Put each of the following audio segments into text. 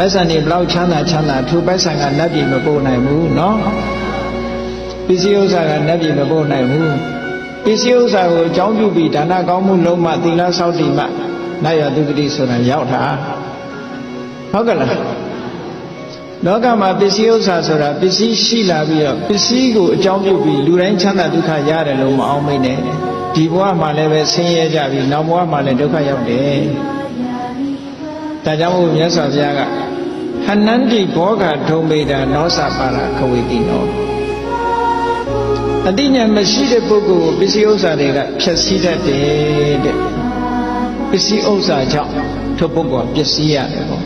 ပိုက်ဆံတွေဘလောက်ချမ်းသာထိုပိုက်ဆံကနတ်ပြည်မပို့နိုင်ဘူးနော်ပစ္စည်းဥစ္စာကနတ်ပြည်မပို့နိုင်ဘူးပစ္စည်းဥစ္စာကိုအကြောင်းပြုပြီးဒါနကောင်းမှုလုံးမှသီလဆောက်တည်မှနတ်ရသုဂတိဆိုတာရောက်တာဟုတ်ကလားလောကမှာပစ္စည်းဥစ္စာဆိုတာပစ္စည်းရှိလာပြီးတော့ပစ္စည်းကိုအကြောင်းပြုပြီးလူတိုင်းချမ်းသာဒုက္ခရတယ်လို့မအောင်မိနဲ့ဒီဘဝမှာလည်းပဲဆင်းရဲကြပြီးနောက်ဘဝမှာလည်းဒုက္ခရောက်တယ်ဒါကြောင့်မို့မြတ်စွာဘုရားကဟနန္တိဘောဂဒုံမေတာနောစပါရခဝေတိနောအတိညာမရှိတဲ့ပုဂ္ဂိုလ်ကိုပစ္စည်းဥစ္စာတွေကဖျက်ဆီးတတ်တယ်တဲ့ပစ္စည်းဥစ္စာကြောင့်ထိုပုဂ္ဂိုလ်ကပျက်စီးရတယ်ပေါ့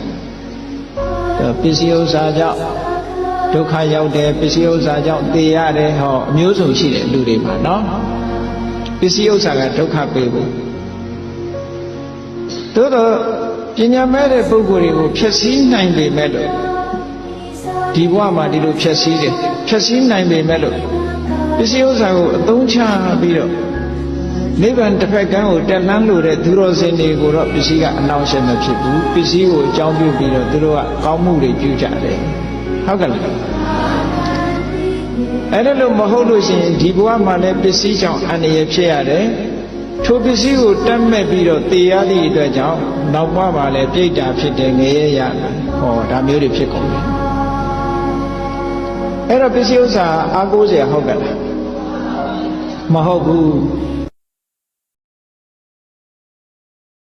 ပစ္စည်းဥစ္စာကြောင့်ဒုက္ခရောက်တယ်ပစ္စည်းဥစ္စာကြောင့်သေရတယ်ဟောအမျိုးစုံရှိတယ်လူတွေမှာနော်ပစ္စည်းဥစ္စာကဒုက္ခပေးဖို့သို့တော့ပညာမဲ့တဲ့ပုဂ္ဂိုလ်တွေကိုဖျက်ဆီးနိုင်ပေမဲ့လို့ဒီဘဝမှာဒီလိုဖျက်ဆီးတယ်ဖျက်ဆီးနိုင်ပေမဲ့လို့ပစ္စည်းဥစ္စာကိုအသုံးချပြီးတော့နိဗ္ဗာန်တစ်ဖက်ကန်းကိုတက်လှမ်းလို့တဲ့သူတော်စင်တွေကိုတော့ပစ္စည်းကအနှောင့်အယှက်မဖြစ်ဘူးပစ္စည်းကိုအကြောင်းပြုပြီးတော့သူတို့ကကောင်းမှုတွေပြုကြတယ်ဟုတ်ကဲ့လားအဲ့ဒါလို့မဟုတ်လို့ရှိရင်ဒီဘဝမှာလည်းပစ္စည်းကြောင့်အန္တရာယ်ဖြစ်ရတယ်ထိုပစ္စည်းကိုတတ်မဲ့ပြီးတော့သေရသည့်အတွက်ကြောင့်နောက်ဘဝမှာလည်းပြိတ္တာဖြစ်တယ်ငရဲရမယ်ဟောဒါမျိုးတွေဖြစ်ကုန်တယ်အဲ့တော့ပစ္စည်းဥစ္စာအားကိုးเสียဟုတ်ကဲ့လားမဟုတ်ဘူး